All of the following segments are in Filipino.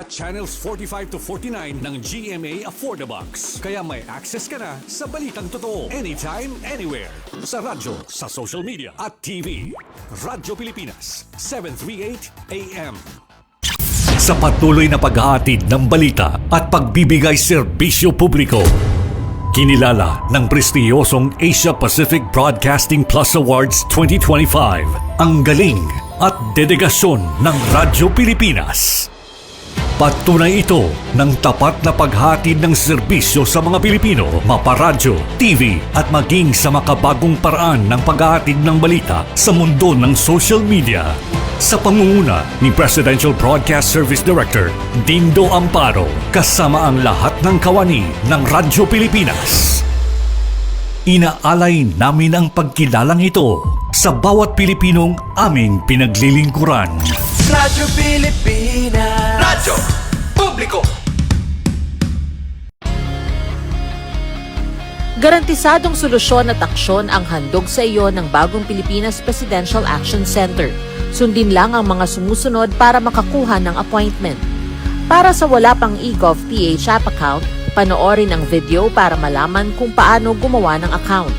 Channels 45 to 49 ng GMA Affordabox. Kaya may access ka na sa balitang totoo. Anytime, anywhere. Sa radyo, sa social media, at TV. Radyo Pilipinas, 738 AM. Sa patuloy na paghahatid ng balita at pagbibigay serbisyo publiko, kinilala ng prestiyosong Asia Pacific Broadcasting Plus Awards 2025 ang galing at dedigasyon ng Radyo Pilipinas. Patunay ito ng tapat na paghatid ng serbisyo sa mga Pilipino, maparadyo, TV at maging sa makabagong paraan ng paghahatid ng balita sa mundo ng social media. Sa pangunguna ni Presidential Broadcast Service Director Dindo Amparo, kasama ang lahat ng kawani ng Radyo Pilipinas. Inaalay namin ang pagkilalang ito sa bawat Pilipinong aming pinaglilingkuran. Radyo Pilipinas, Radyo Publiko. Garantisadong solusyon at aksyon ang handog sa iyo ng Bagong Pilipinas Presidential Action Center. Sundin lang ang mga sumusunod para makakuha ng appointment. Para sa wala pang eGov.ph app account, panoorin ang video para malaman kung paano gumawa ng account.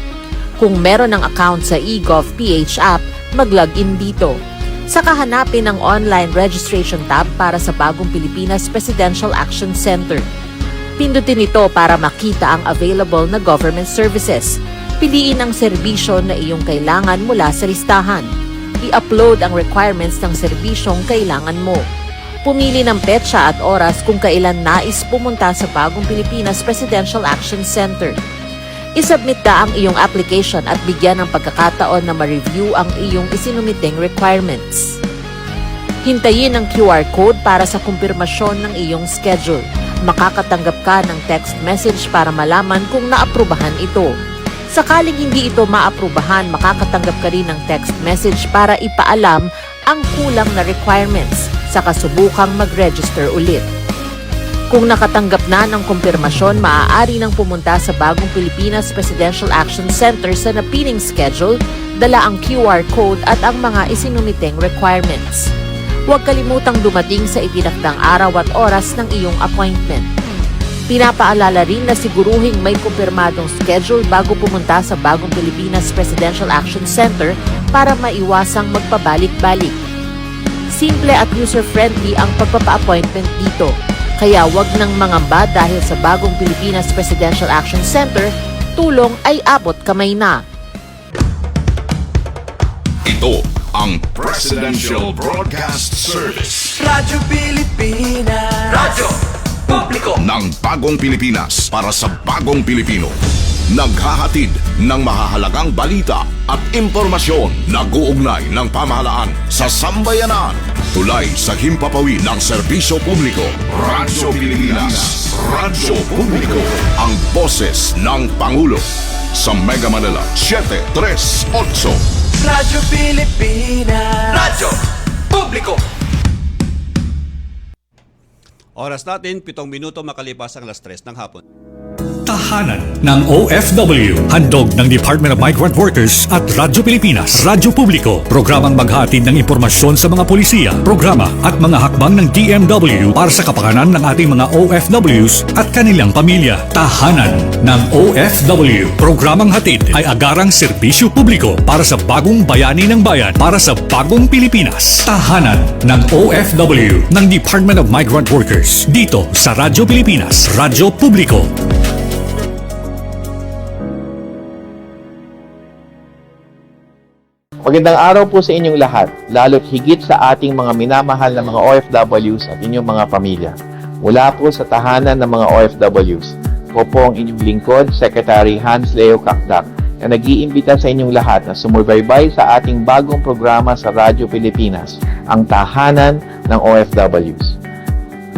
Kung meron ng account sa eGov.ph app, mag-login dito. Saka hanapin ang online registration tab para sa Bagong Pilipinas Presidential Action Center. Pindutin ito para makita ang available na government services. Piliin ang serbisyo na iyong kailangan mula sa listahan. I-upload ang requirements ng serbisyong kailangan mo. Pumili ng petsa at oras kung kailan nais pumunta sa Bagong Pilipinas Presidential Action Center. I-submit na ang iyong application at bigyan ng pagkakataon na ma-review ang iyong isinumiting requirements. Hintayin ang QR code para sa kumpirmasyon ng iyong schedule. Makakatanggap ka ng text message para malaman kung naaprubahan ito. Sakaling hindi ito maaprubahan, makakatanggap ka rin ng text message para ipaalam ang kulang na requirements sa kasubukang mag-register ulit. Kung nakatanggap na ng kumpirmasyon, maaari nang pumunta sa Bagong Pilipinas Presidential Action Center sa napiling schedule, dala ang QR code at ang mga isinumiting requirements. Huwag kalimutang dumating sa itinakdang araw at oras ng iyong appointment. Pinapaalala rin na siguruhing may kumpirmadong schedule bago pumunta sa Bagong Pilipinas Presidential Action Center para maiwasang magpabalik-balik. Simple at user-friendly ang pagpapa-appointment dito. Kaya wag nang mangamba dahil sa Bagong Pilipinas Presidential Action Center, tulong ay abot kamay na. Ito ang Presidential Broadcast Service. Radyo Pilipinas, Radyo Publiko Ng Bagong Pilipinas para sa Bagong Pilipino. Naghahatid ng mahahalagang balita at impormasyon na guugnay ng pamahalaan sa sambayanan. Tulay sa himpapawid ng serbisyo publiko. Radyo Pilipinas, Radyo Publiko, ang boses ng Pangulo. Sa Mega Manila, 738. Radyo Pilipinas, Radyo Publiko. Oras natin, 7 minuto makalipas ang alas 3 ng hapon. Tahanan ng OFW. Handog ng Department of Migrant Workers at Radyo Pilipinas, Radyo Publiko. Programang maghatid ng impormasyon sa mga polisiya, programa at mga hakbang ng DMW para sa kapakanan ng ating mga OFWs at kanilang pamilya. Tahanan ng OFW. Programang hatid ay agarang serbisyo publiko para sa bagong bayani ng bayan, para sa bagong Pilipinas. Tahanan ng OFW ng Department of Migrant Workers. Dito sa Radyo Pilipinas, Radyo Publiko. Magandang araw po sa inyong lahat, lalo't higit sa ating mga minamahal na mga OFWs at inyong mga pamilya. Mula po sa tahanan ng mga OFWs, po ang inyong lingkod, Secretary Hans Leo Kakdak, na nag-iimbita sa inyong lahat na sumubaybay sa ating bagong programa sa Radyo Pilipinas, ang Tahanan ng OFWs.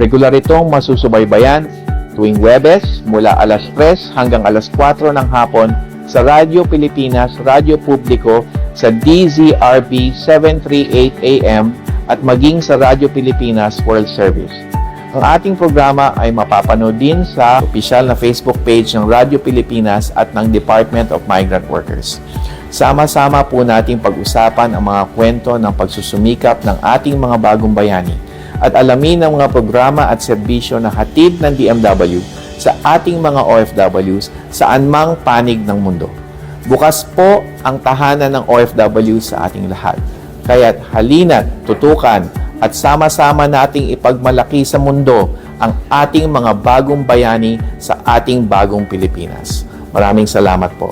Regular itong masusubaybayan tuwing Huwebes mula alas 3 hanggang alas 4 ng hapon sa Radyo Pilipinas, Radyo Publiko, sa DZRB 738 AM at maging sa Radyo Pilipinas World Service. Ang ating programa ay mapapanood din sa opisyal na Facebook page ng Radyo Pilipinas at ng Department of Migrant Workers. Sama-sama po nating pag-usapan ang mga kwento ng pagsusumikap ng ating mga bagong bayani at alamin ang mga programa at serbisyo na hatid ng DMW sa ating mga OFWs saan mang panig ng mundo. Bukas po ang tahanan ng OFW sa ating lahat. Kaya't halina't tutukan at sama-sama nating ipagmalaki sa mundo ang ating mga bagong bayani sa ating bagong Pilipinas. Maraming salamat po.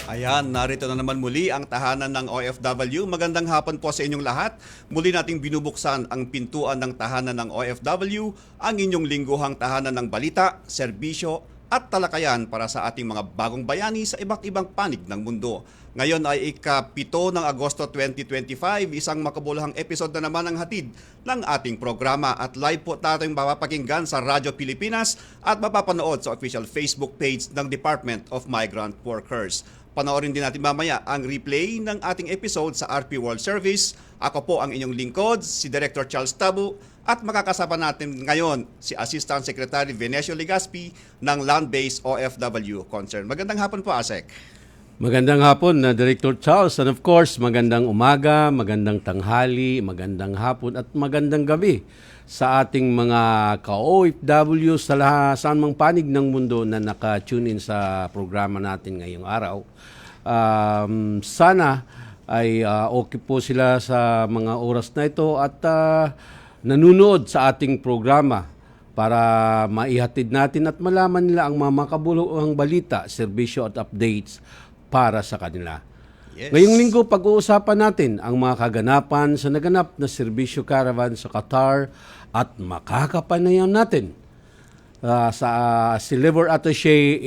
Ayan, narito na naman muli ang tahanan ng OFW. Magandang hapon po sa inyong lahat. Muli nating binubuksan ang pintuan ng tahanan ng OFW, ang inyong lingguhang tahanan ng balita, serbisyo at talakayan para sa ating mga bagong bayani sa iba't ibang panig ng mundo. Ngayon ay ika-7 ng Agosto 2025, isang makabuluhang episode na naman ang hatid ng ating programa at live po tayong mapapakinggan sa Radyo Pilipinas at mapapanood sa official Facebook page ng Department of Migrant Workers. Panoorin din natin mamaya ang replay ng ating episode sa RP World Service. Ako po ang inyong lingkod, si Director Charles Tabu, at makakasama natin ngayon si Assistant Secretary Venecio Legaspi ng Land-Based OFW Concern. Magandang hapon po, ASEC. Magandang hapon na Director Charles, and of course, magandang umaga, magandang tanghali, magandang hapon at magandang gabi sa ating mga ka-OFW sa saan mang panig ng mundo na naka-tune in sa programa natin ngayong araw. Sana ay okay po sila sa mga oras na ito at nanonood sa ating programa para maihatid natin at malaman nila ang mga makabuluhang balita, serbisyo at updates para sa kanila. Yes. Ngayong linggo, pag-uusapan natin ang mga kaganapan sa naganap na serbisyo caravan sa Qatar at makakapanayan natin si Labor Attaché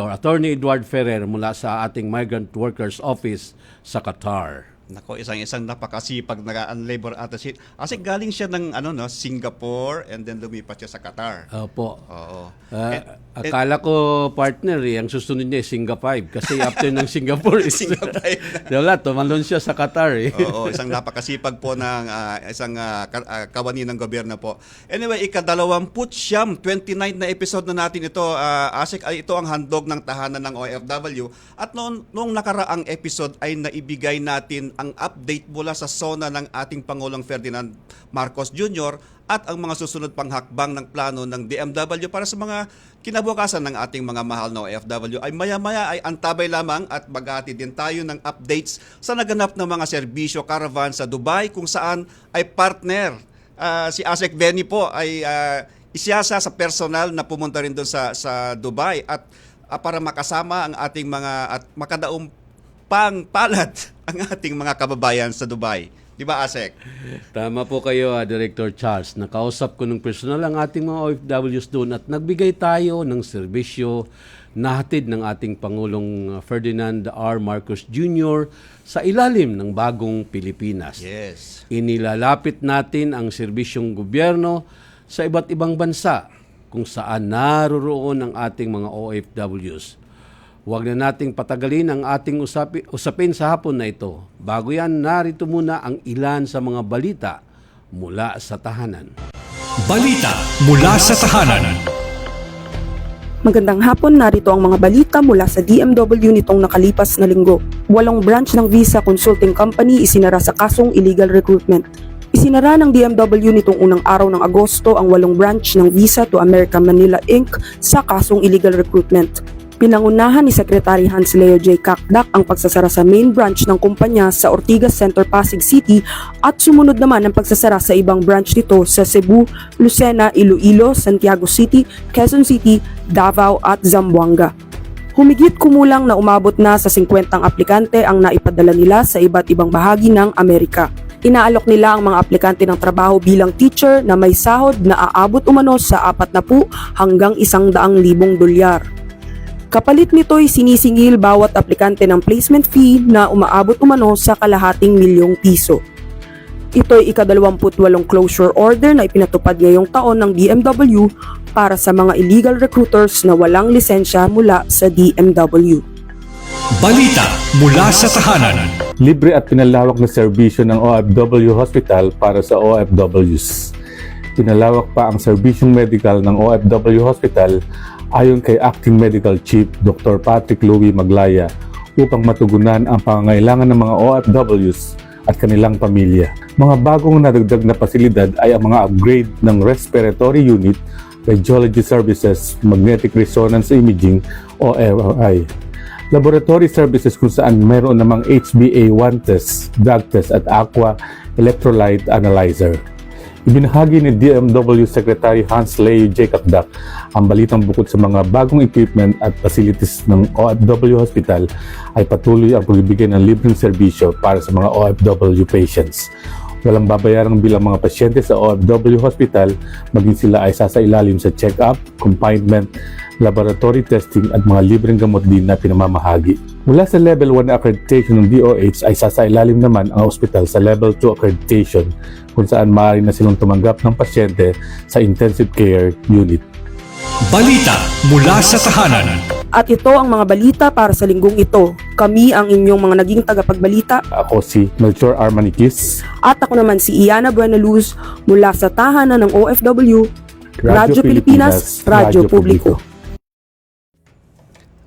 Attorney Edward Ferrer mula sa ating Migrant Workers Office sa Qatar. Nako, isang napakasipag na labor attaché. Kasi galing siya ng Singapore and then lumipat siya sa Qatar. Opo. Oo. Akala ko, partner, ang susunod niya Singapore 5 kasi after ng Singapore is wala, tumalon siya sa Qatar. Oo, isang napakasipag po ng isang kawani ng gobyerno po. Anyway, ika-29, 29 na episode na natin ito. Asik, ito ang handog ng tahanan ng OFW. At noong nakaraang episode ay naibigay natin ang update mula sa SONA ng ating Pangulong Ferdinand Marcos Jr. at ang mga susunod pang hakbang ng plano ng DMW para sa mga kinabukasan ng ating mga mahal na OFW ay maya-maya ay antabay lamang at maghati din tayo ng updates sa naganap ng mga serbisyo caravan sa Dubai kung saan ay partner si ASEC Benny po ay isiyasa sa personal na pumunta rin doon sa Dubai at para makasama ang ating mga at makadaong pangpalad ang ating mga kababayan sa Dubai. Di ba, ASEC? Tama po kayo, Director Charles. Nakausap ko ng personal ang ating mga OFWs doon at nagbigay tayo ng serbisyo na hatid ng ating Pangulong Ferdinand R. Marcos Jr. sa ilalim ng bagong Pilipinas. Yes. Inilalapit natin ang serbisyong gobyerno sa iba't ibang bansa kung saan naroroon ang ating mga OFWs. Huwag na nating patagalin ang ating usapin sa hapon na ito. Bago yan, narito muna ang ilan sa mga balita mula sa tahanan. Balita mula sa tahanan. Magandang hapon, narito ang mga balita mula sa DMW nitong nakalipas na linggo. 8 branch ng Visa Consulting Company isinara sa kasong illegal recruitment. Isinara ng DMW nitong unang araw ng Agosto ang 8 branch ng Visa to America Manila Inc. sa kasong illegal recruitment. Pinangunahan ni Secretary Hans Leo J. Kakdak ang pagsasara sa main branch ng kumpanya sa Ortigas Center, Pasig City at sumunod naman ang pagsasara sa ibang branch nito sa Cebu, Lucena, Iloilo, Santiago City, Quezon City, Davao at Zamboanga. Humigit kumulang na umabot na sa 50 aplikante ang naipadala nila sa iba't ibang bahagi ng Amerika. Inaalok nila ang mga aplikante ng trabaho bilang teacher na may sahod na aabot umano sa 40 hanggang 100,000 dolyar. Kapalit nito'y sinisingil bawat aplikante ng placement fee na umaabot umano sa kalahating milyong piso. Ito'y ika-28 closure order na ipinatupad ngayong taon ng DMW para sa mga illegal recruiters na walang lisensya mula sa DMW. Balita mula sa tahanan. Libre at pinalawak na serbisyo ng OFW Hospital para sa OFWs. Pinalawak pa ang serbisyong medical ng OFW Hospital ayon kay Acting Medical Chief Dr. Patrick Louie Maglaya upang matugunan ang pangangailangan ng mga OFWs at kanilang pamilya. Mga bagong nadagdag na pasilidad ay ang mga upgrade ng respiratory unit, radiology services, magnetic resonance imaging o MRI. Laboratory services kung saan mayroon namang HbA1 test, drug test at aqua electrolyte analyzer. Ibinahagi ni DMW Secretary Hans Leo Jacob Duck ang balitang bukod sa mga bagong equipment at facilities ng OFW Hospital ay patuloy ang pagbibigay ng libreng serbisyo para sa mga OFW patients. Walang babayarang bilang mga pasyente sa OFW Hospital, maging sila ay sasailalim sa check-up, confinement, laboratory testing at mga libreng gamot din na pinamamahagi. Mula sa Level 1 accreditation ng DOH ay sasailalim naman ang ospital sa Level 2 accreditation kung saan maaari na silang tumanggap ng pasyente sa intensive care unit. Balita mula sa tahanan. At ito ang mga balita para sa linggong ito. Kami ang inyong mga naging tagapagbalita. Ako si Melchor Armanikis. At ako naman si Iana Buenaluz mula sa tahanan ng OFW, Radyo Pilipinas, Radyo Publiko.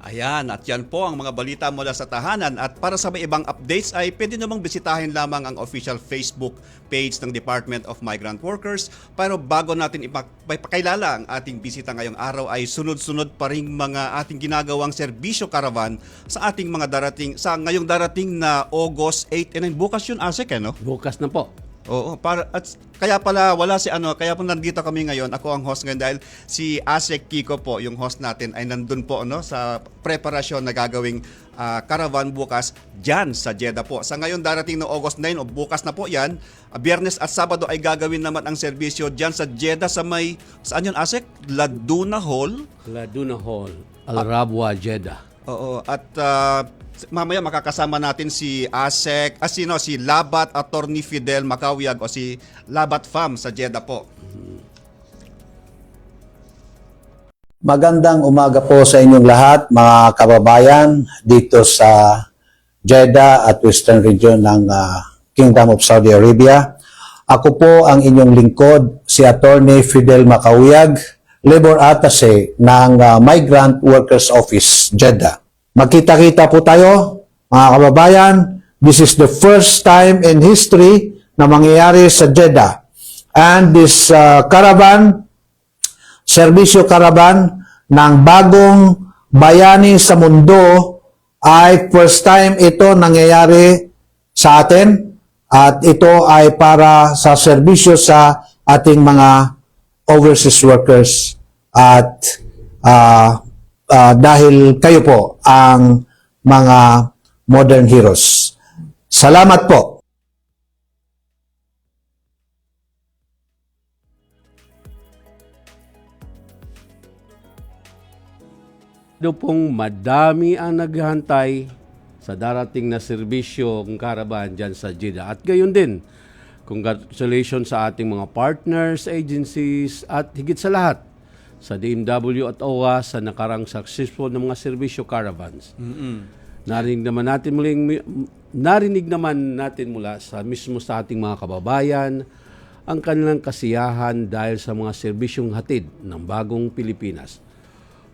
Ayan, at yan po ang mga balita mula sa tahanan. At para sa may ibang updates ay pwede namang bisitahin lamang ang official Facebook page ng Department of Migrant Workers. Pero bago natin ipakilala ang ating bisita ngayong araw ay sunod-sunod pa rin mga ating ginagawang serbisyo caravan sa ating mga ngayong darating na August 8 and 9. Bukas yun, Asek, no? Bukas na po. Oo, kaya pala wala kaya po nandito kami ngayon. Ako ang host ngayon dahil si Asek Kiko po, yung host natin ay nandun po sa preparasyon na gagawing caravan bukas diyan sa Jeddah po. Sa ngayon darating na August 9 o bukas na po 'yan. Biyernes at Sabado ay gagawin naman ang serbisyo diyan sa Jeddah sa saan yun, Asek? Laduna Hall, Al Rabwa, Jeddah. Oo, at mamaya makakasama natin si Asek, si Labat Attorney Fidel Macawiyag o si Labat Fam sa Jeddah po. Magandang umaga po sa inyong lahat, mga kababayan dito sa Jeddah at Western Region ng Kingdom of Saudi Arabia. Ako po ang inyong lingkod, si Attorney Fidel Macawiyag, Labor Attaché ng Migrant Workers Office, Jeddah. Magkita-kita po tayo, mga kababayan. This is the first time in history na mangyayari sa Jeddah. And this serbisyo caravan ng bagong bayani sa mundo ay first time ito nangyayari sa atin. At ito ay para sa serbisyo sa ating mga overseas workers at dahil kayo po ang mga modern heroes. Salamat po. Doon pong madami ang naghahantay sa darating na serbisyong caravan dyan sa Jeddah. At gayon din, congratulations sa ating mga partners, agencies at higit sa lahat sa DMW at OWA sa nakarang successful na mga serbisyo caravans. Narinig naman natin mula sa ating mga kababayan ang kanilang kasiyahan dahil sa mga serbisyong hatid ng bagong Pilipinas.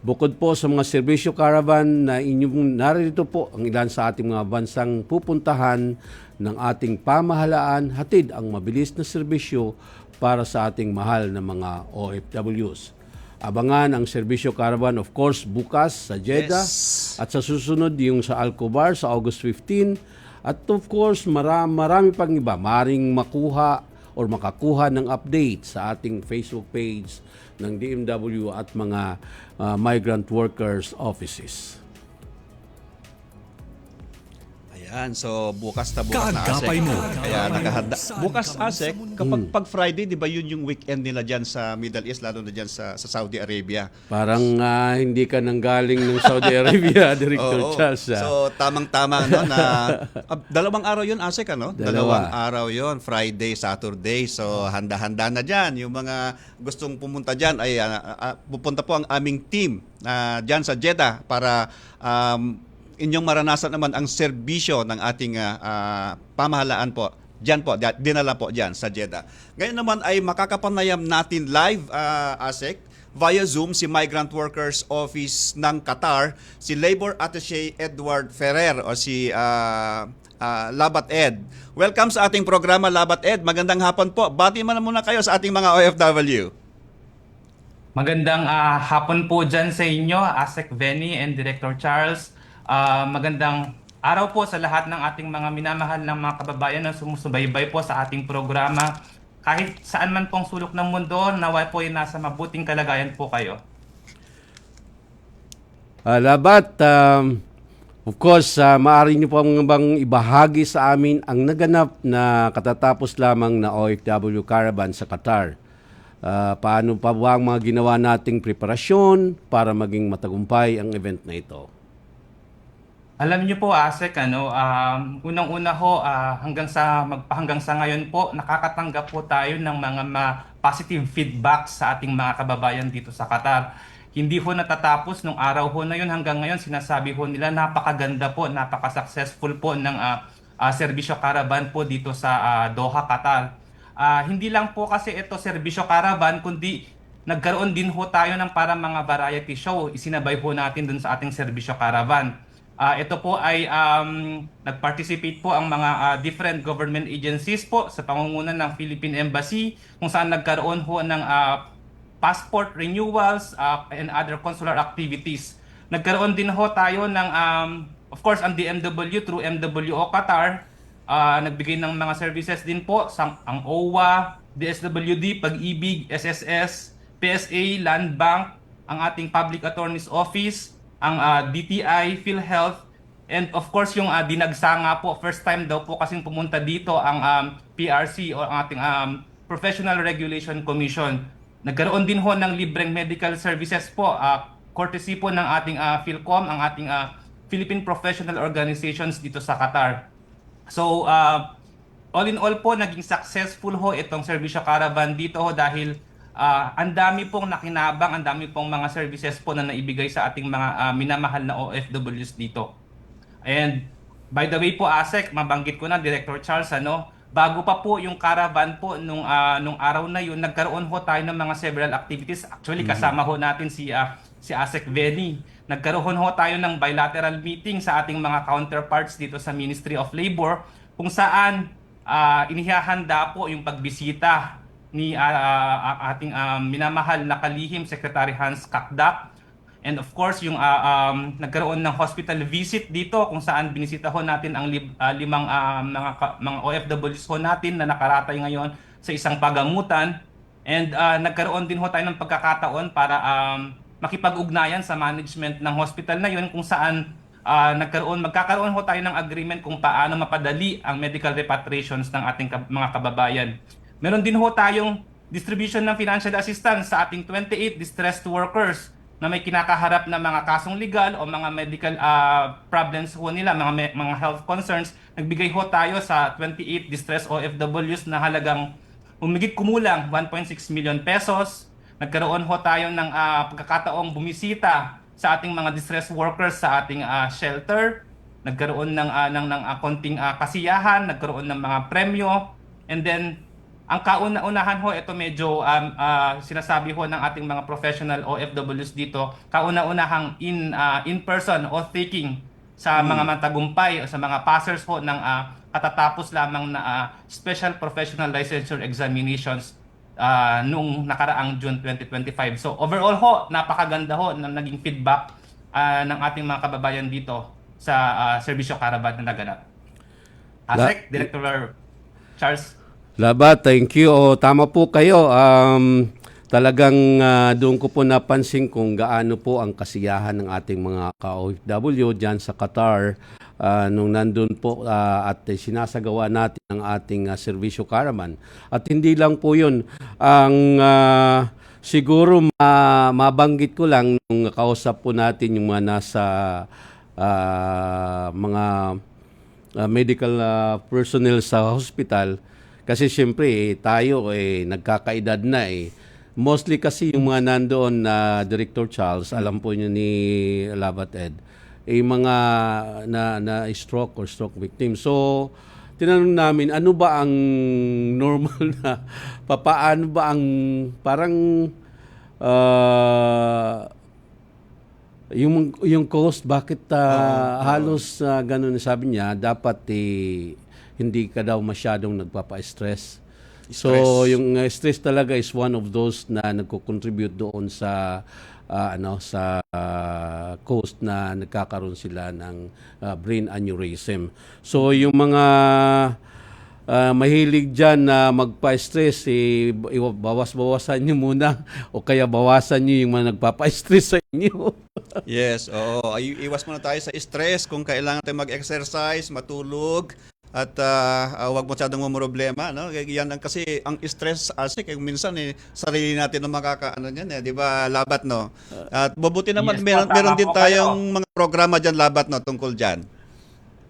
Bukod po sa mga serbisyo caravan na inyong narito po ang ilan sa ating mga bansang pupuntahan ng ating pamahalaan, hatid ang mabilis na serbisyo para sa ating mahal na mga OFWs. Abangan ang serbisyo caravan of course bukas sa Jeddah at sa susunod yung sa Al-Khobar sa August 15 at of course marami pang iba maring makuha or makakuha ng update sa ating Facebook page ng DMW at mga migrant workers offices. Ayan, so bukas na Asek. Mo. Kaya nakahanda. Bukas, Asek, pag Friday, di ba yun yung weekend nila dyan sa Middle East, lalo na dyan sa Saudi Arabia. Parang hindi ka nanggaling ng Saudi Arabia, Director Charles. So tamang-tama na dalawang araw yun, Asek, Dalawang araw yun, Friday, Saturday. So handa-handa na dyan. Yung mga gustong pumunta dyan ay pupunta po ang aming team dyan sa Jeddah para inyong maranasan naman ang serbisyo ng ating pamahalaan po Diyan po, dinala po diyan sa Jeddah. Ngayon naman ay makakapanayam natin live, ASEC, via Zoom si Migrant Workers Office ng Qatar, si Labor Attaché Edward Ferrer o si Labat Ed. Welcome sa ating programa, Labat Ed. Magandang hapon po. Bati man muna kayo sa ating mga OFW. Magandang hapon po dyan sa inyo, ASEC Venny and Director Charles. Magandang araw po sa lahat ng ating mga minamahal ng mga kababayan na sumusubaybay po sa ating programa. Kahit saan man pong sulok ng mundo, naway po ay nasa mabuting kalagayan po kayo. Labat, of course, maaari niyo po bang ibahagi sa amin ang naganap na katatapos lamang na OFW Caravan sa Qatar? Paano pa ba ang mga ginawa nating preparasyon para maging matagumpay ang event na ito? Alam niyo po, ASEC, unang-una ho, hanggang sa ngayon po, nakakatanggap po tayo ng mga positive feedback sa ating mga kababayan dito sa Qatar. Hindi ho natatapos nung araw ho na yun, hanggang ngayon sinasabi ho nila napakaganda po, napaka-successful po ng serbisyo caravan po dito sa Doha, Qatar. Hindi lang po kasi ito serbisyo caravan, kundi nagkaroon din ho tayo ng parang mga variety show. Isinabay ho natin dun sa ating serbisyo caravan. Ito po ay nag-participate po ang mga different government agencies po sa pangunguna ng Philippine Embassy, kung saan nagkaroon ho ng passport renewals and other consular activities. Nagkaroon din ho tayo ng, of course, ang DMW through MWO Qatar, nagbigay ng mga services din po ang OWA, DSWD, Pag-ibig, SSS, PSA, Land Bank, ang ating Public Attorney's Office, ang DTI, PhilHealth, and of course yung dinagsanga po, first time daw po kasing pumunta dito ang PRC o ang ating Professional Regulation Commission. Nagkaroon din ho ng libreng medical services po, courtesy po ng ating PhilCom, ang ating Philippine Professional Organizations dito sa Qatar. So, all in all po, naging successful ho itong serbisyo caravan dito ho dahil ang dami pong nakinabang, ang dami pong mga services po na naibigay sa ating mga minamahal na OFWs dito. And by the way po, ASEC, mabanggit ko na, Director Charles, bago pa po yung caravan po nung araw na yun, nagkaroon ho tayo ng mga several activities. Actually, kasama ho natin si ASEC Venny. Nagkaroon ho tayo ng bilateral meeting sa ating mga counterparts dito sa Ministry of Labor, kung saan inihahanda po yung pagbisita ni ating minamahal na kalihim Secretary Hans Kakdak, and of course yung nagkaroon ng hospital visit dito kung saan binisita ho natin ang limang mga OFWs ho natin na nakaratay ngayon sa isang pagamutan, and nagkaroon din ho tayo ng pagkakataon para makipag-ugnayan sa management ng hospital na yun, kung saan magkakaroon ho tayo ng agreement kung paano mapadali ang medical repatriations ng ating mga kababayan. Meron din ho tayong distribution ng financial assistance sa ating 28 distressed workers na may kinakaharap na mga kasong legal o mga medical problems ho nila, mga health concerns. Nagbigay ho tayo sa 28 distressed OFWs na halagang humigit kumulang 1.6 million pesos. Nagkaroon ho tayo ng pagkakataong bumisita sa ating mga distressed workers sa ating shelter. Nagkaroon ng konting kasiyahan, nagkaroon ng mga premyo, and then ang kauna-unahan ho, ito medyo sinasabi ho ng ating mga professional OFWs dito, kauna-unahang in-person oath-taking sa mga matagumpay o sa mga passers ho ng katatapos lamang na Special Professional Licensure Examinations noong nakaraang June 2025. So overall ho, napakaganda ho ng naging feedback ng ating mga kababayan dito sa serbisyo caravan na naganap. ASEC, Director Charles. Labat, thank you. Tama po kayo. Talagang doon ko po napansin kung gaano po ang kasiyahan ng ating mga ka-OFW dyan sa Qatar nung nandun po at sinasagawa natin ang ating serbisyo caravan. At hindi lang po yun. Ang siguro mabanggit ko lang nung kausap po natin yung mga nasa mga medical personnel sa hospital. Kasi siyempre tayo nagkakaedad na Mostly kasi yung mga nandoon na Director Charles, alam po niyo ni Labat Ed, mga na stroke or stroke victim. So tinanong namin ano ba ang normal na papaano ba ang parang yung cost bakit halos ganun sabi niya dapat hindi ka daw masyadong nagpapa-stress. So yung stress talaga is one of those na nagko-contribute doon sa sa coast na nagkakaroon sila ng brain aneurysm. So yung mga mahilig dyan na magpa-stress, bawas-bawasan nyo muna o kaya bawasan nyo yung mga nagpapa-stress sa inyo. Yes, oo. Iwas muna tayo sa stress kung kailangan tayo mag-exercise, matulog, at wag mo masyadong problema, no? Yan ang kasi ang stress minsan sarili natin ang makakaano niyan, di ba, Labat, no? At mabuti naman Yes, meron din tama po tayong mga programa diyan, Labat, no, tungkol diyan.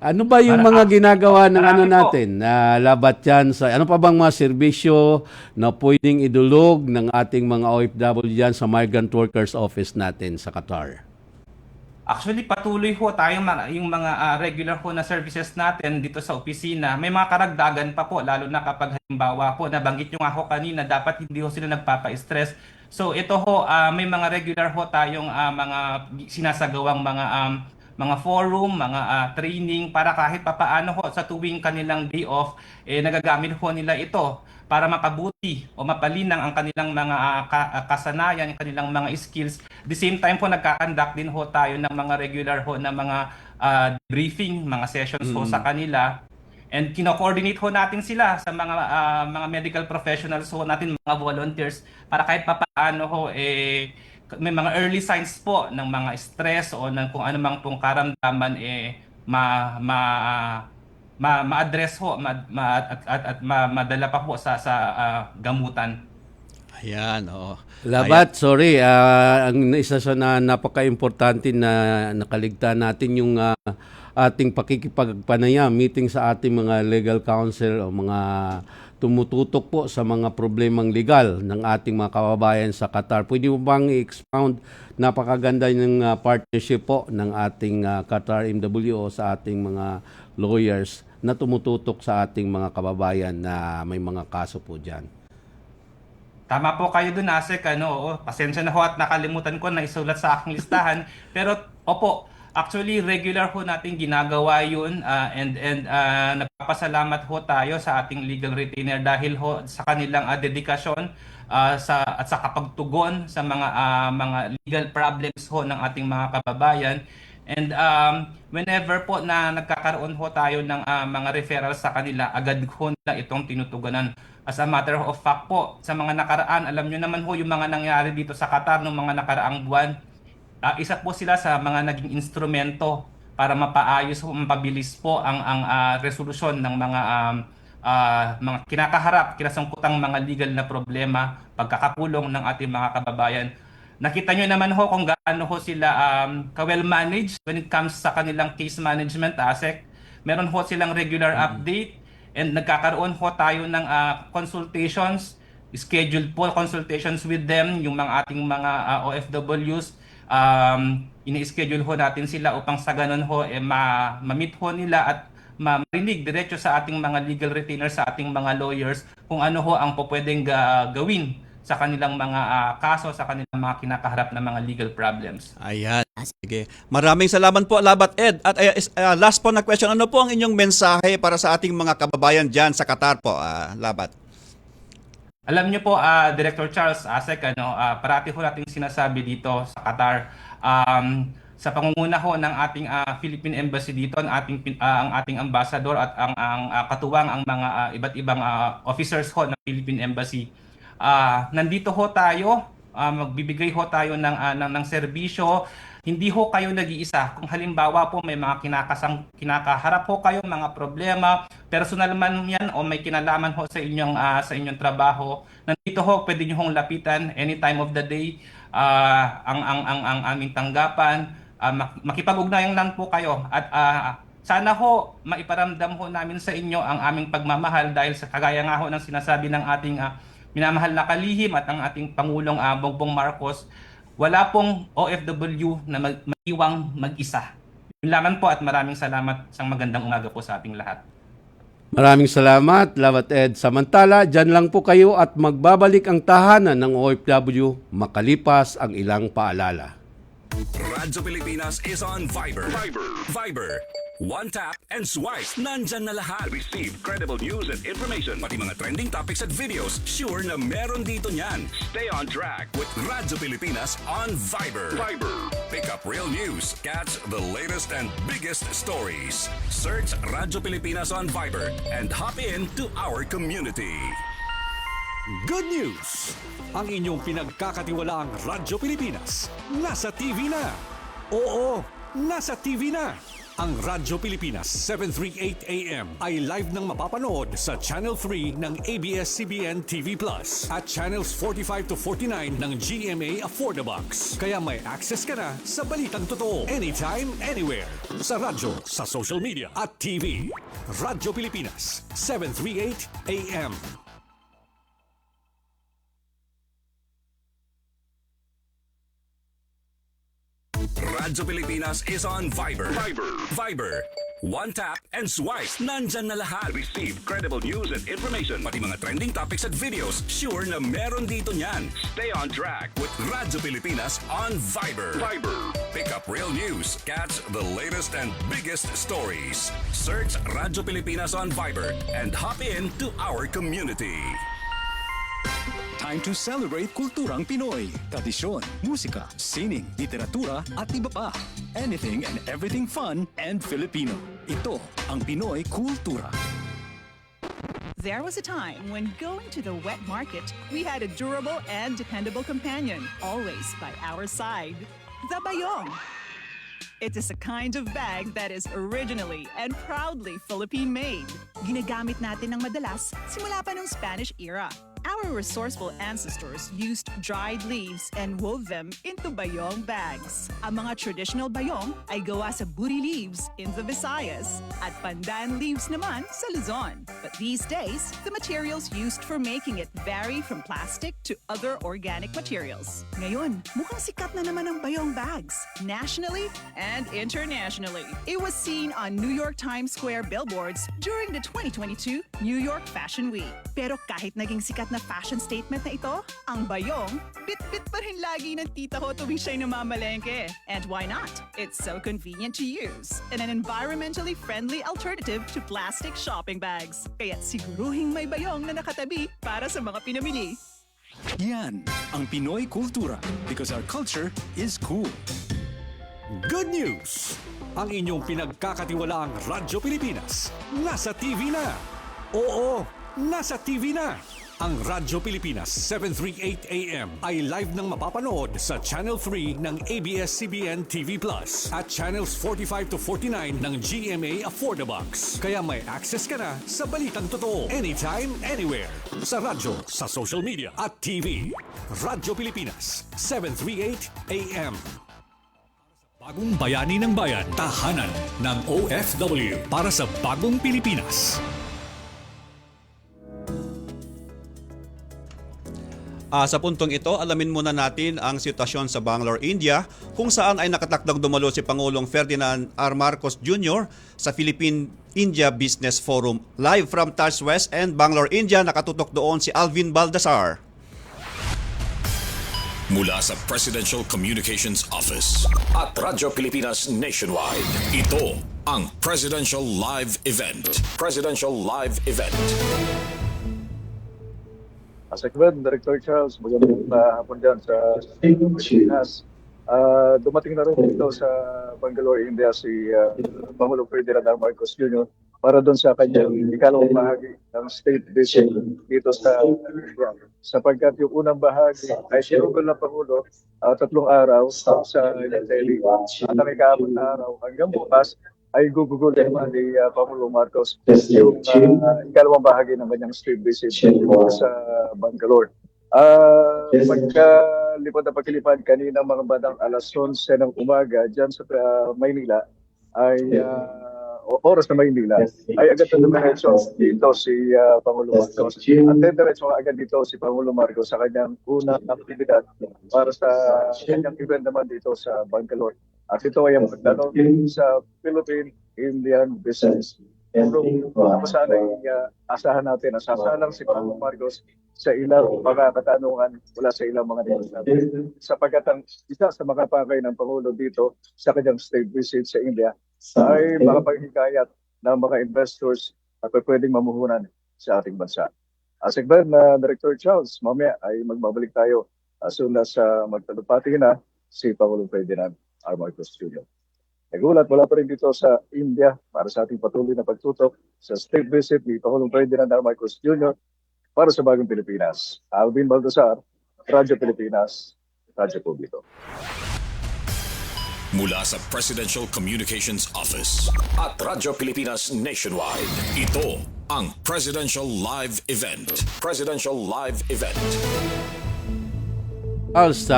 Ano ba yung mga ginagawa ng marami po. natin na labat yan sa ano pa bang mga serbisyo na pwedeng idulog ng ating mga OFW dyan sa Migrant Workers Office natin sa Qatar? Actually, patuloy ho tayong yung mga regular ho na services natin dito sa opisina. May mga karagdagan pa po, lalo na kapag halimbawa po, nabanggit nyo nga ho kanina, dapat hindi ho sila nagpapa-stress. So ito ho, may mga regular ho tayong mga sinasagawang mga forum, mga training para kahit papaano ho sa tuwing kanilang day off, nagagamit ho nila ito para makabuti o mapalinang ang kanilang mga kasanayan, ang kanilang mga skills. The same time po nagkakandak din ho tayo ng mga regular ho na mga briefing, mga sessions ho sa kanila. And kino-coordinate ho natin sila sa mga medical professionals ho natin, mga volunteers, para kahit papaano ho may mga early signs po ng mga stress o ng kung ano mang pong karamdaman ma-address ho at madala pa po sa gamutan. Ayan, oo. Labat, sorry, ang isa sa napaka-importante na nakaligtaan natin yung ating pakikipagpanayam, meeting sa ating mga legal counsel o mga tumututok po sa mga problemang legal ng ating mga kababayan sa Qatar. Pwede mo bang i-expound napakaganda ng partnership po ng ating Qatar MWO sa ating mga lawyers na tumututok sa ating mga kababayan na may mga kaso po dyan? Tama po kayo dun, Asek. Pasensya na ho at nakalimutan ko na isulat sa aking listahan. Pero, opo, actually, regular ho natin ginagawa yun and nagpapasalamat ho tayo sa ating legal retainer dahil ho sa kanilang dedikasyon at sa kapagtugon sa mga legal problems ho ng ating mga kababayan. And whenever po na nagkakaroon ho tayo ng mga referrals sa kanila, agad ho nila itong tinutugunan. As a matter of fact po, sa mga nakaraan, alam nyo naman ho yung mga nangyari dito sa Qatar noong mga nakaraang buwan. Isa po sila sa mga naging instrumento para mapaayos o mapabilis po ang resolusyon ng mga kinasangkutang mga legal na problema, pagkakakulong ng ating mga kababayan. Nakita nyo naman ho kung gaano ho sila ka-well managed when it comes sa kanilang case management, Asek. Meron ho silang regular update and nagkakaroon ho tayo ng consultations, scheduled po consultations with them, yung mga ating mga OFWs. Ini-schedule ho natin sila upang sa ganun ho ma-meet ho nila at marinig diretso sa ating mga legal retainers, sa ating mga lawyers kung ano ho ang pwedeng gawin sa kanilang mga kaso, sa kanilang mga kinakaharap na mga legal problems. Ayan. Sige. Maraming salamat po, Labat Ed. At last po na question, ano po ang inyong mensahe para sa ating mga kababayan dyan sa Qatar po, Labat? Alam niyo po, Director Charles, Asek, parati ho natin sinasabi dito sa Qatar, sa pangunguna ho ng ating Philippine Embassy dito, ang ating ambassador at ang katuwang ang mga iba't ibang officers ho ng Philippine Embassy. Nandito ho tayo, magbibigay ho tayo ng serbisyo. Hindi ho kayo nag-iisa. Kung halimbawa po may mga kinakaharap ho kayo, mga problema, personal man yan o may kinalaman ho sa inyong trabaho, nandito ho, pwede nyo hong lapitan any time of the day, ang aming tanggapan, makipag-ugnayan lang po kayo at sana ho maiparamdam ho namin sa inyo ang aming pagmamahal dahil sa kagaya nga ho ng sinasabi ng ating minamahal na kalihim at ang ating Pangulong Bongbong Marcos, wala pong OFW na maiwang mag-isa. Yun lamang po at maraming salamat. Isang magandang umaga po sa ating lahat. Maraming salamat, Lawat Ed. Samantala, dyan lang po kayo at magbabalik ang tahanan ng OFW makalipas ang ilang paalala. Radyo Pilipinas is on Viber. Viber. One tap and swipe. Nandyan na lahat. Receive credible news and information. Pati mga trending topics at videos. Sure na meron dito niyan. Stay on track with Radyo Pilipinas on Viber. Pick up real news. Catch the latest and biggest stories. Search Radyo Pilipinas on Viber and hop in to our community. Good news! Ang inyong pinagkakatiwalaang Radyo Pilipinas nasa TV na. Oo, nasa TV na. Ang Radyo Pilipinas 738 AM ay live nang mapapanood sa Channel 3 ng ABS-CBN TV Plus at Channels 45 to 49 ng GMA Affordabox. Kaya may access ka na sa balitang totoo anytime, anywhere. Sa radyo, sa social media at TV. Radyo Pilipinas 738 AM. Radyo Pilipinas is on Viber. Viber. One tap and swipe. Nandyan na lahat. Receive credible news and information. Pati mga trending topics at videos. Sure na meron dito niyan. Stay on track with Radyo Pilipinas on Viber. Pick up real news. Catch the latest and biggest stories. Search Radyo Pilipinas on Viber and hop in to our community. Time to celebrate kulturang Pinoy. Tradisyon, musika, sining, literatura at iba pa. Anything and everything fun and Filipino. Ito ang Pinoy Kultura. There was a time when going to the wet market, we had a durable and dependable companion, always by our side. The Bayong. It is a kind of bag that is originally and proudly Philippine-made. Ginagamit natin ng madalas simula pa ng Spanish era. Our resourceful ancestors used dried leaves and wove them into bayong bags. Ang mga traditional bayong ay gawa sa buri leaves in the Visayas at pandan leaves naman sa Luzon. But these days, the materials used for making it vary from plastic to other organic materials. Ngayon, mukhang sikat na naman ang bayong bags, nationally and internationally. It was seen on New York Times Square billboards during the 2022 New York Fashion Week. Pero kahit naging sikat na fashion statement na ito, ang bayong, bit-bit pa rin lagi ng tita ko tuwing siya'y namamalengke. And why not? It's so convenient to use and an environmentally friendly alternative to plastic shopping bags. Kaya't siguruhing may bayong na nakatabi para sa mga pinamili. Yan ang Pinoy Kultura because our culture is cool. Good news! Ang inyong pinagkakatiwalaang Radyo Pilipinas nasa TV na. Oo, nasa TV na. Ang Radyo Pilipinas 738 AM ay live nang mapapanood sa Channel 3 ng ABS-CBN TV Plus at Channels 45 to 49 ng GMA Affordabox. Kaya may access ka na sa balitang totoo anytime, anywhere. Sa radyo, sa social media at TV. Radyo Pilipinas 738 AM. Bagong bayani ng bayan, tahanan ng OFW para sa bagong Pilipinas. Sa puntong ito, alamin muna natin ang sitwasyon sa Bangalore, India, kung saan ay nakatakdang dumalo si Pangulong Ferdinand R. Marcos Jr. sa Philippine-India Business Forum. Live from Taj West and Bangalore, India, nakatutok doon si Alvin Baldassar. Mula sa Presidential Communications Office at Radyo Pilipinas Nationwide, ito ang Presidential Live Event. Presidential Live Event. Sekben, Director Charles, magandang hapon dyan sa Pilipinas. Dumating na rin dito sa Bangalore, India si Pangulong Ferdinand R. Marcos Jr. para doon sa kanyang ikalawang bahagi ng state visit dito sa India. Sapagkat yung unang bahagi ay sinugol ng Pangulo 3 araw sa Delhi at ang ika-4 na araw hanggang bukas ay gugugol naman ni Pangulong Marcos yung ikalawang bahagi ng kanyang state visit sa Bangalore. Pagkalipad na pagkilipad kanina mga bandang alas 11 ng umaga dyan sa Maynila ay oras na Maynila ay agad na dumiretso dito si Pangulong Marcos. At diretso agad dito si Pangulong Marcos sa kanyang unang aktibidad para sa kanyang event naman dito sa Bangalore. At ito ay ang pagdalo sa Philippine-Indian Business Kung saan ay asahan natin, asasalang si Pangulong Marcos sa ilang mga katanungan mula sa ilang mga negosyo. Sapagkat ang isa sa mga pakay ng Pangulo dito sa kanyang state visit sa India ay makapaghikayat ng mga investors at pwedeng mamuhunan sa ating bansa. Asik na Director Charles, mamaya ay magbabalik tayo as soon as magtalupati na si Pangulong Ferdinand R. Marcos Jr. Nagulat mula pa rin dito sa India para sa ating patuloy na pagtutok sa state visit ni Pangulong Ferdinand R. Marcos Jr. para sa Bagong Pilipinas. Alvin Baldasar, Radyo Pilipinas, Radyo Publiko. Mula sa Presidential Communications Office at Radyo Pilipinas Nationwide, ito ang Presidential Live Event. Presidential Live Event.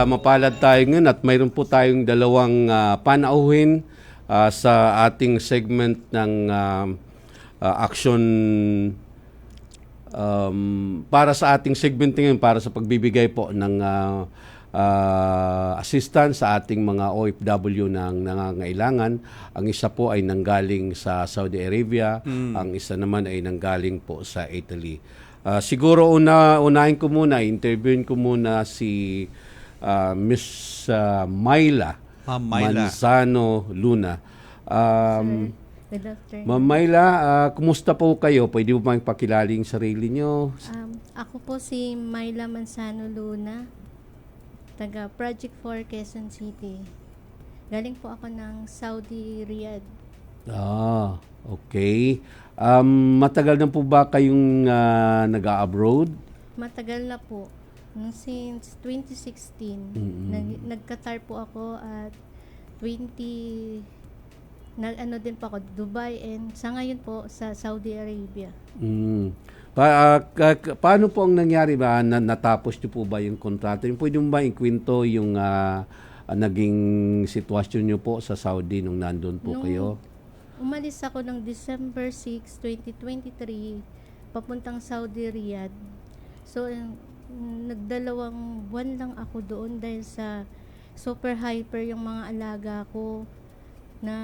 Mapalad tayo ngayon at mayroon po tayong dalawang panauhin sa ating segment ng action para sa ating segment ngayon para sa pagbibigay po ng assistance sa ating mga OFW ng nangangailangan. Ang isa po ay nanggaling sa Saudi Arabia, ang isa naman ay nanggaling po sa Italy. Siguro unahin ko muna, interviewin ko muna si Miss Myla Manzano Luna. Good afternoon. Ma'am Myla, kumusta po kayo? Pwede mo bang pakilala yung sarili nyo? Ako po si Myla Manzano Luna, taga Project 4 Quezon City. Galing po ako ng Saudi Riyadh. Okay. Matagal na po ba kayong nag-abroad? Matagal na po. Since 2016, nagka-TAR po ako at nag-ano din po ako, Dubai, and sa ngayon po sa Saudi Arabia. Paano po ang nangyari ba? Natapos niyo po ba yung kontrata? Pwede mo ba ikwento yung naging sitwasyon niyo po sa Saudi nung nandun po kayo? Umalis ako ng December 6, 2023, papuntang Saudi Riyadh. So, nagdalawang buwan lang ako doon dahil sa super hyper yung mga alaga ko na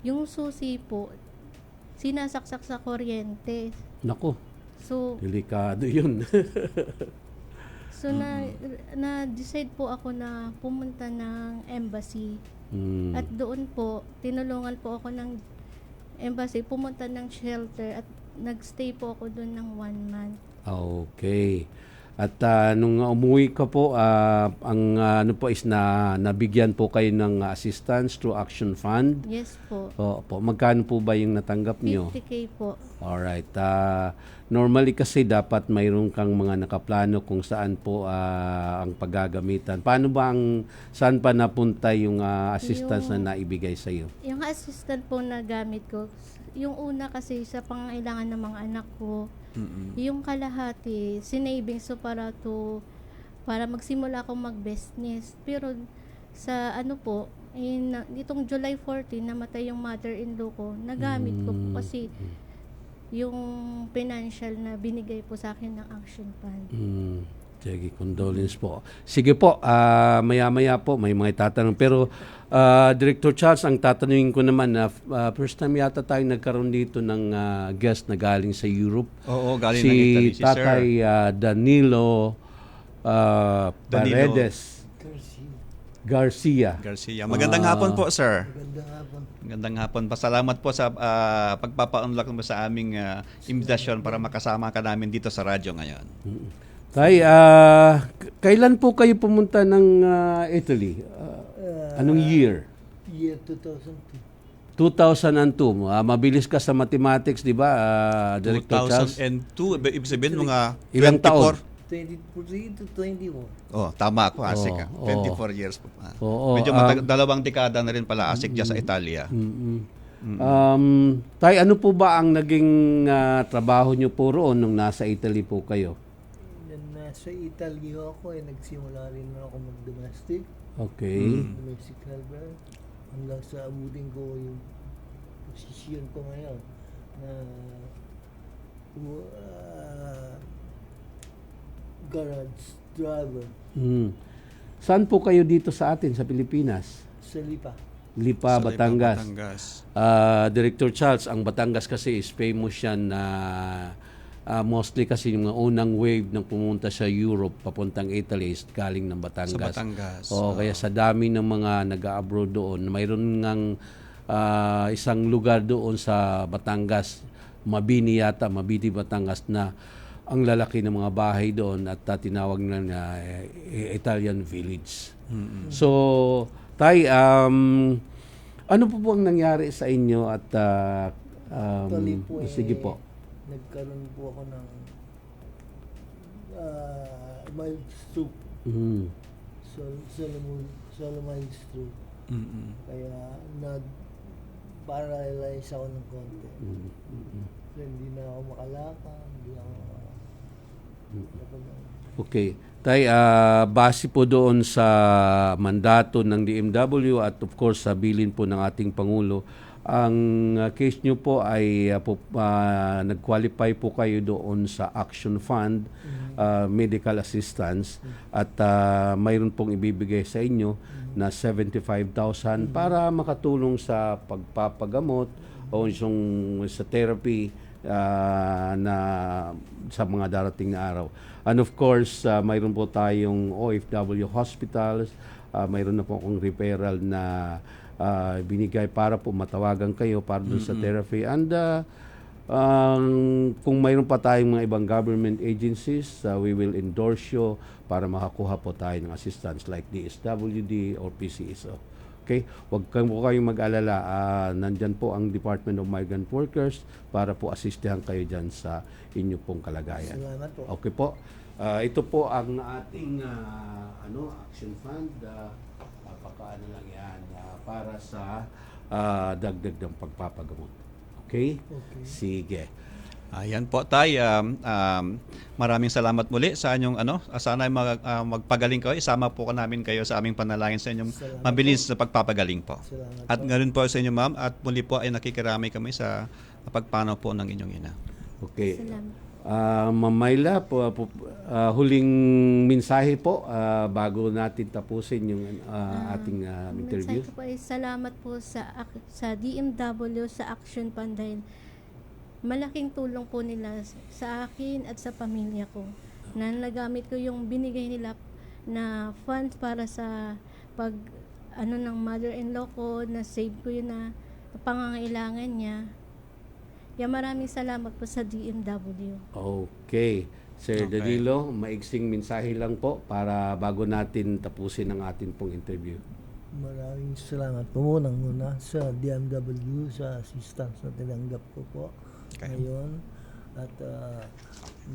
yung susi po sinasaksak sa kuryente. Nako. So, delikado yun. So, na-decide po ako na pumunta ng embassy. At doon po, tinulungan po ako ng embassy, pumunta ng shelter at nagstay po ako doon ng 1 month. Okay. At nung umuwi ka po, ang ano po is nabigyan po kayo ng assistance through Action Fund? Yes po. Po. Magkano po ba yung natanggap nyo? 50K po. Alright. Normally kasi dapat mayroon kang mga nakaplano kung saan po ang paggagamitan. Paano ba saan pa napunta yung assistance na naibigay sa iyo? Yung assistant po na gamit ko, yung una kasi sa pangailangan ng mga anak ko, yung kalahati, sinavings so para magsimula akong mag-business. Pero sa ano po, itong July 14, namatay yung mother-in-law ko, nagamit ko po kasi yung financial na binigay po sa akin ng Action Fund. Sige, condolence po. Sige po, maya-maya po may mga tatanong. Pero Director Charles, ang tatanungin ko naman na first time yata tayo nagkaroon dito ng guest na galing sa Europe. Oo, galing ng Italy. Si Tatay Danilo Paredes Garcia. Magandang hapon po, sir. Magandang hapon. Pasalamat po sa pagpapa-unlock mo sa aming invitation para makasama ka namin dito sa radyo ngayon. Tay, kailan po kayo pumunta ng Italy? Anong year? Year 2002. 2002. Mabilis ka sa mathematics, di ba, Director Charles? 2002, ibig sabihin mga ilang 24? taon? 23 to 21. Oh, tama ako, Asik. 24 years po. Medyo dalawang dekada na rin pala Asik dyan sa Italia. Tay, ano po ba ang naging trabaho nyo po roon nung nasa Italy po kayo? Nasa Italy ako, nagsimula rin ako mag-domestic. Okay. Domestic helper. Hanggang sa abutin ko yung posisyon ko ngayon na garage driver. Saan po kayo dito sa atin, sa Pilipinas? Sa Lipa. Lipa, Sa Lipa, Batangas. Batangas. Director Charles, ang Batangas kasi is famous yan na mostly kasi yung mga unang wave ng pumunta sa Europe papuntang Italy is galing ng Batangas. Sa Batangas. Kaya sa dami ng mga nag-abroad doon, mayroon ngang isang lugar doon sa Batangas, Mabini yata, Mabini, Batangas, na ang lalaki ng mga bahay doon at tinawag na Italian Village. So, Tay, ano po ang nangyari sa inyo at Actually po, sige po. Nagkaroon po ako ng mild stroke. Mild stroke. Kaya paralyze ako ng konti. So, hindi na ako makalakad, hindi ako Okay. Tay, base po doon sa mandato ng DMW at of course sa bilin po ng ating Pangulo, ang case nyo po ay nag-qualify po kayo doon sa Action Fund, medical assistance, at mayroon pong ibibigay sa inyo na 75,000 para makatulong sa pagpapagamot o sa therapy na sa mga darating na araw. And of course, mayroon po tayong OFW hospitals, mayroon na po akong referral na binigay para po matawagan kayo para dun sa therapy. And kung mayroon pa tayong mga ibang government agencies, we will endorse you para makakuha po tayo ng assistance like DSWD or PCSO. Okay? Huwag kayong mag-alala. Nandyan po ang Department of Migrant Workers para po asistihan kayo dyan sa inyo pong kalagayan. Salamat po. Okay po. Ito po ang ating Action Fund. Pakaano lang yan para sa dagdag ng pagpapagamot. Okay? Sige. Ayan po, Tay. Maraming salamat muli sa inyong sana magpagaling kayo. Isama po namin kayo sa aming panalangin sa inyong mabilis na pagpapagaling po. At ganoon po sa inyo, ma'am. At muli po ay nakikiramay kami sa pagpanaw po ng inyong ina. Okay. Ma'am Myla, huling mensahe po bago natin tapusin yung ating interview. Mensahe ko po ay salamat po sa DMW, sa Action Fund dahil malaking tulong po nila sa akin at sa pamilya ko. Na nagamit ko yung binigay nila na funds para sa ng mother-in-law ko, na save ko yun na pangangailangan niya. Kaya maraming salamat po sa DMW. Okay. Sir Danilo, maiksing mensahe lang po para bago natin tapusin ang ating pong interview. Maraming salamat po muna sa DMW sa assistance na tinanggap ko po ngayon. At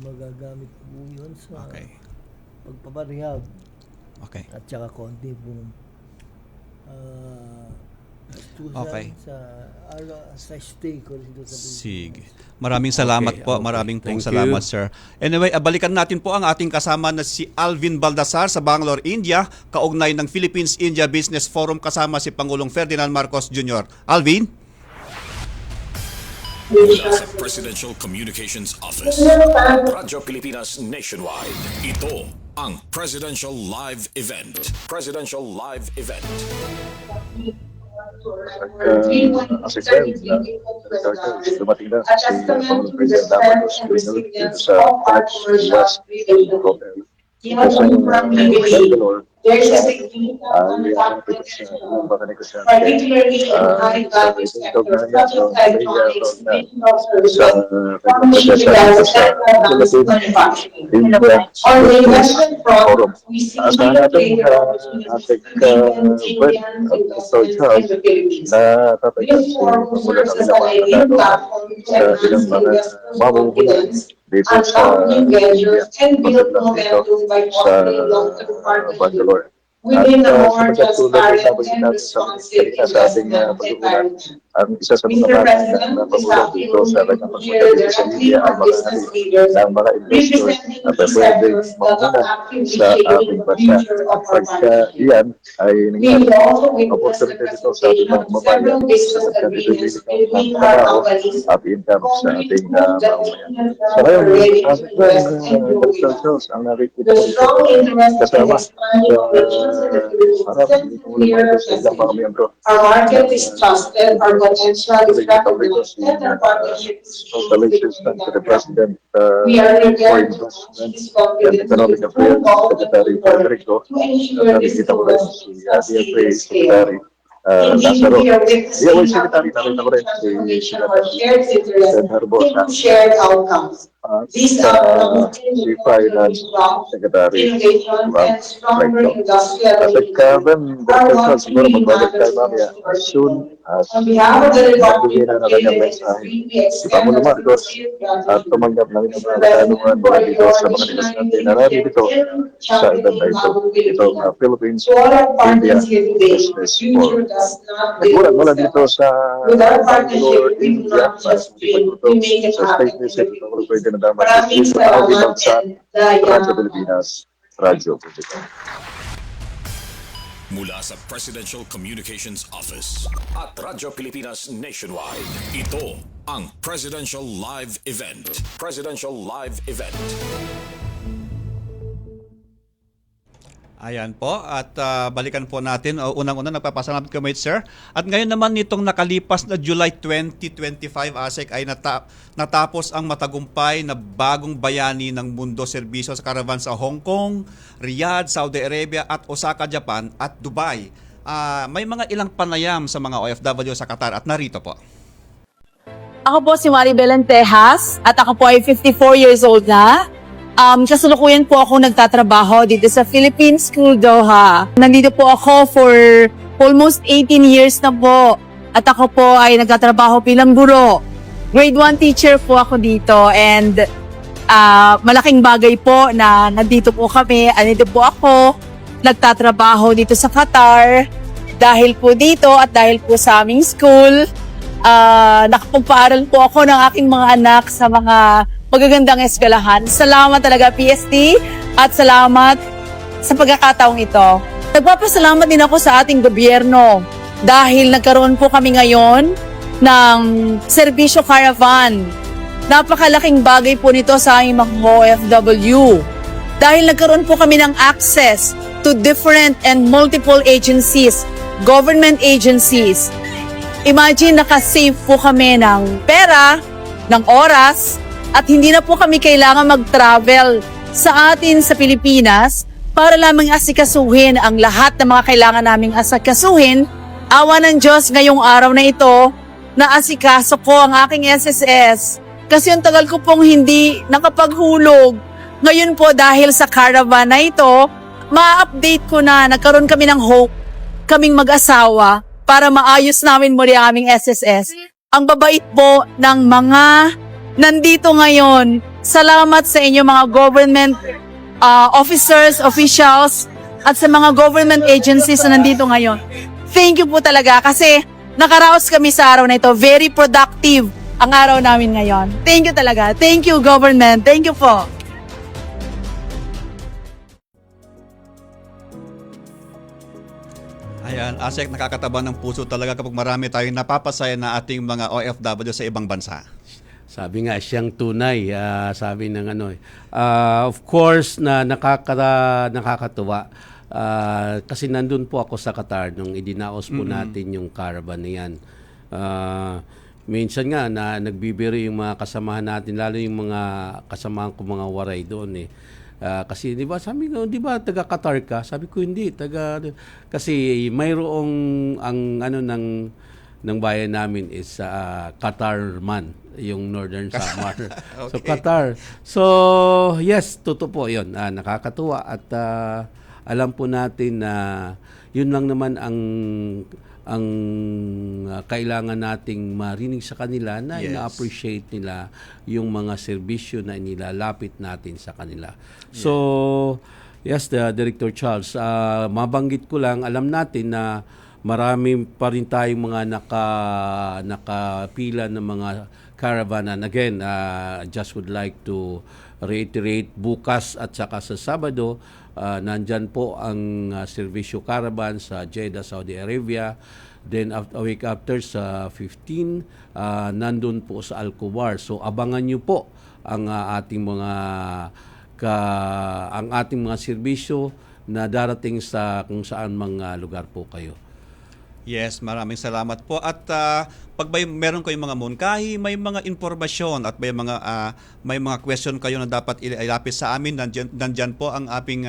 magagamit po yun sa pagpaparehab. At saka konti pong sa stay ko dito sa Sige. Maraming salamat po. Maraming pong salamat, sir. Anyway, balikan natin po ang ating kasama na si Alvin Baldassar sa Bangalore, India, kaugnay ng Philippines-India Business Forum kasama si Pangulong Ferdinand Marcos Jr. Alvin? Mula sa Presidential Communications Office, Radyo Pilipinas Nationwide. Ito ang Presidential Live Event. Presidential Live Event. As I said, dumating na si Pangulong Ferdinand Marcos Jr. dito sa West Hotel. There's a significant particularly in high-value sectors such as electronics, digital services, pharmaceuticals, and manufacturing. On the investment front, we see greater opportunities in Indians investments in the Philippines. This forum serves as an ideal platform to enhance investors' confidence, unlock new ventures, and build momentum by fostering long-term partnerships within a more transparent and responsive investment environment. ang isa sa mga bagay na pagulong dito sa kanyang pagpunta sa media ay ng mga investors na pwede mauna sa ating bansa. Pagka iyan ay nangyari, opportunity dito sa ating mga kababayan sa pagkakabilis ng trabaho at income sa ating mamamayan. So ngayon, Dr. Charles, ang nakikita ko dito kasama sa marami kung sa ilang mga miyembro. Our market is trusted, our potential is recognized, and our partnership is Congratulations to the President We are for prepared Investment and Economic Affairs, Secretary Federico, at nakikita ko rin si DFA Secretary Lazaro. DFA Secretary, nakita ko rin si Herbosa. shared outcomes. These are si Finance Secretary stronger industrial At Kevin, Dr. Charles, siguro magbalik tayo mamaya as soon as magbigay na kanyang mensahe si Pangulo Marcos at tumanggap ng mga katanungan mula dito sa mga negosyante na narito sa event na ito. Ito ang Philippines India Business Forum. Nagbulag mula dito sa Bangalore, India, para sa pagtutok sa state visit ng Pangulo Ferdinand Marcos sa kabilang sa Radyo Pilipinas, Radyo Publiko. Mula sa Presidential Communications Office at Radyo Pilipinas Nationwide, ito ang Presidential Live Event. Presidential Live Event. Ayan po, at balikan po natin. Unang-una, nagpapasalamat kami, sir. At ngayon naman, nitong nakalipas na July 2025, ASEC, ay natapos ang matagumpay na bagong bayani ng mundo serbisyo sa caravan sa Hong Kong, Riyadh, Saudi Arabia, at Osaka, Japan, at Dubai. May mga ilang panayam sa mga OFW sa Qatar at narito po. Ako po si Maribel Tejas at ako po ay 54 years old na. Kasalukuyan po ako nagtatrabaho dito sa Philippine School Doha. Nandito po ako for almost 18 years na po. At ako po ay nagtatrabaho bilang guro. Grade 1 teacher po ako dito and malaking bagay po na nandito po kami. Nandito po ako nagtatrabaho dito sa Qatar dahil po dito at dahil po sa aming school. Nakapagpaaral po ako ng aking mga anak sa mga magagandang eskwelahan. Salamat talaga PSD at salamat sa pagkakataong ito. Nagpapasalamat din ako sa ating gobyerno dahil nagkaroon po kami ngayon ng serbisyo caravan. Napakalaking bagay po nito sa aming mga OFW dahil nagkaroon po kami ng access to different and multiple agencies, government agencies. Imagine, nakasave po kami ng pera, ng oras, at hindi na po kami kailangan mag-travel sa atin sa Pilipinas para lamang asikasuhin ang lahat ng mga kailangan naming asikasuhin. Awa ng Diyos ngayong araw na ito, na asikaso ko ang aking SSS. Kasi yung tagal ko pong hindi nakapaghulog. Ngayon po dahil sa caravan na ito, ma-update ko na nagkaroon kami ng hope, kaming mag-asawa, para maayos namin muli ang aming SSS. Ang babait po ng mga nandito ngayon. Salamat sa inyo mga government officers, officials, at sa mga government agencies na nandito ngayon. Thank you po talaga kasi nakaraos kami sa araw na ito. Very productive ang araw namin ngayon. Thank you talaga. Thank you, government. Thank you po. Ayan, ASEC, nakakataba ng puso talaga kapag marami tayong napapasaya na ating mga OFW sa ibang bansa. Sabi nga, siyang tunay, sabi ng ano. Of course, na nakakatuwa. Kasi nandun po ako sa Qatar nung idinaos po natin yung caravan na yan. Minsan nga, na nagbibiro yung mga kasamahan natin, lalo yung mga kasamahan ko mga waray doon eh. Kasi di ba sabi ko, di ba taga Qatar ka? Sabi ko hindi, kasi mayroong ang ano ng bayan namin is Qatar man, yung Northern Samar. Okay. So Qatar. So yes, totoo po 'yon. Nakakatuwa at alam po natin na yun lang naman ang kailangan nating marinig sa kanila na ina-appreciate nila yung mga serbisyo na inilalapit natin sa kanila. So, yes, Director Charles, mabanggit ko lang, alam natin na marami pa rin tayong mga nakapila ng mga caravan. And again, just would like to reiterate, bukas at saka sa Sabado, nandyan po ang Servisyo Caravan sa Jeddah, Saudi Arabia. Then a week after sa 15, nandun po sa Al-Kubar. So abangan nyo po ang ating mga serbisyo na darating sa kung saan mga lugar po kayo. Yes, maraming salamat po. At pag meron kayong mga mungkahi, may mga informasyon at may mga question kayo na dapat ilapis sa amin, nandyan po ang aming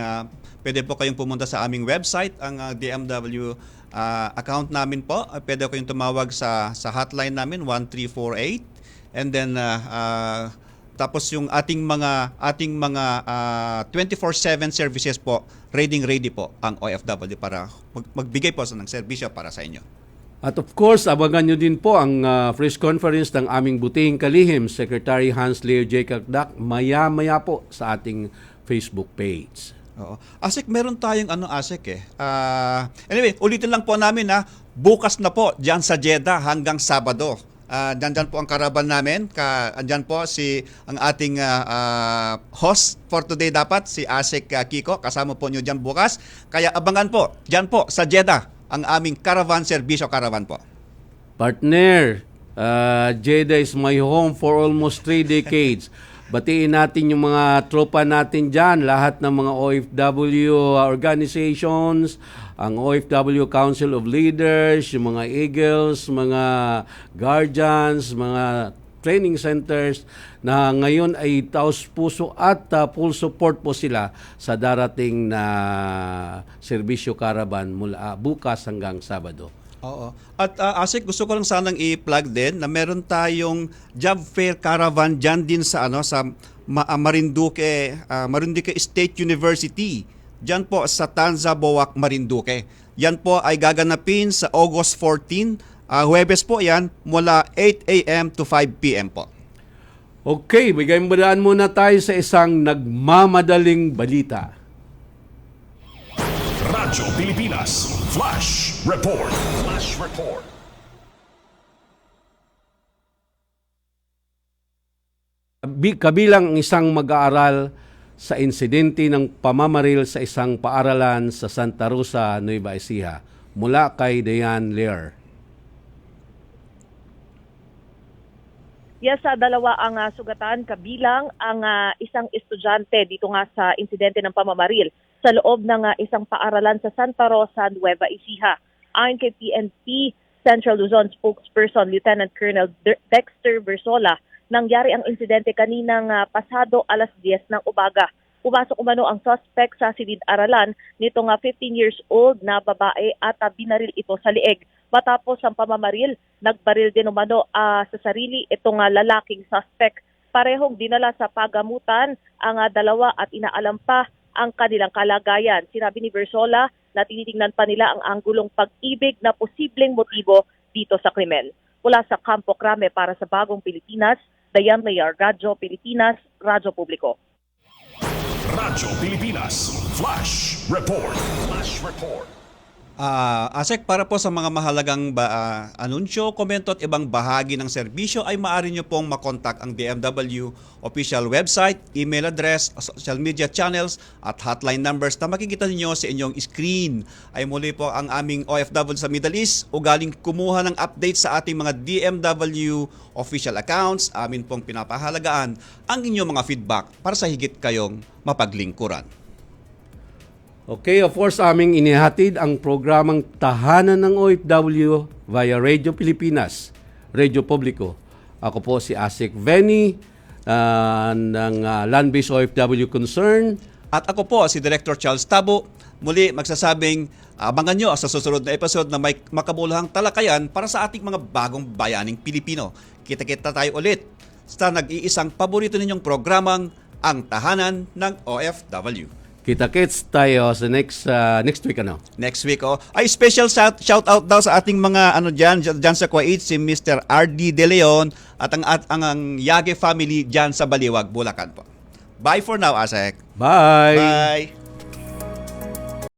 pwede po kayong pumunta sa aming website, ang DMW account namin po. Pwede kayong tumawag sa hotline namin 1348, and then tapos yung ating mga 24/7 services po, ready po ang OFW para magbigay po ng serbisyo para sa inyo. At of course, abangan nyo din po ang press conference ng aming butihing kalihim, Secretary Hans Leo Jacob Dak, maya-maya po sa ating Facebook page. Oo. Asik, meron tayong anyway, ulitin lang po namin bukas na po diyan sa Jeddah hanggang Sabado. Diyan po ang karaban namin. Diyan po ang ating host for today dapat, si Asik Kiko. Kasama po nyo diyan bukas. Kaya abangan po, diyan po sa Jeddah, ang aming caravan, serbisyo caravan po. Partner, Jeddah is my home for almost 3 decades. Batiin natin yung mga tropa natin dyan, lahat ng mga OFW organizations, ang OFW Council of Leaders, yung mga Eagles, mga Guardians, mga training centers na ngayon ay taos puso at full support po sila sa darating na serbisyo caravan mula bukas hanggang Sabado. Oo. At Asik, gusto ko lang sanang i-plug din na meron tayong job fair caravan dyan din sa Marinduque State University. Diyan po sa Tanza, Boac, Marinduque. Yan po ay gaganapin sa August 14. Huwebes po yan mula 8 a.m. to 5 p.m. po. Okay, bigay muna tayo sa isang nagmamadaling balita. Radyo Pilipinas Flash Report. Flash Report. Kabilang isang mag-aaral sa insidente ng pamamaril sa isang paaralan sa Santa Rosa, Nueva Ecija. Mula kay Diane Lear. Yes, dalawa ang sugatan, kabilang ang isang estudyante dito nga sa insidente ng pamamaril sa loob ng isang paaralan sa Santa Rosa, Nueva Ecija. Ayon kay PNP Central Luzon spokesperson Lieutenant Colonel Dexter Versola, nangyari ang insidente kaninang pasado alas 10 ng umaga. Pumasok umano ang suspect sa silid-aralan nitong 15 years old na babae at binaril ito sa leeg. Matapos ang pamamaril, nagbaril din umano sa sarili itong lalaking suspect. Parehong dinala sa pagamutan ang dalawa at inaalam pa ang kanilang kalagayan. Sinabi ni Versola na tinitingnan pa nila ang anggulong pag-ibig na posibleng motibo dito sa krimen. Mula sa Campo Crame para sa Bagong Pilipinas, Diane Mayar, Radyo Pilipinas, Radyo Publiko. Radyo Pilipinas Flash Report. Flash Report. Asek, para po sa mga mahalagang anunsyo, komento at ibang bahagi ng serbisyo ay maaari nyo pong makontak ang DMW official website, email address, social media channels at hotline numbers na makikita niyo sa inyong screen. Ay muli po ang aming OFW sa Middle East, ugaling kumuha ng update sa ating mga DMW official accounts. Amin pong pinapahalagaan ang inyong mga feedback para sa higit kayong mapaglingkuran. Okay, of course, aming inihatid ang programang Tahanan ng OFW via Radio Pilipinas, Radio Publico. Ako po si Asik Veni ng Land-Based OFW Concern. At ako po si Director Charles Tabo. Muli magsasabing abangan nyo sa susunod na episode na may makabuluhang talakayan para sa ating mga bagong bayaning Pilipino. Kita-kita tayo ulit sa nag-iisang paborito ninyong programang Ang Tahanan ng OFW. Kita-kits tayo sa next week Next week ay special shout out daw sa ating mga diyan sa Kuwait, si Mr. RD De Leon at ang Yage family diyan sa Baliwag, Bulacan po. Bye for now, Asek. Bye. Bye.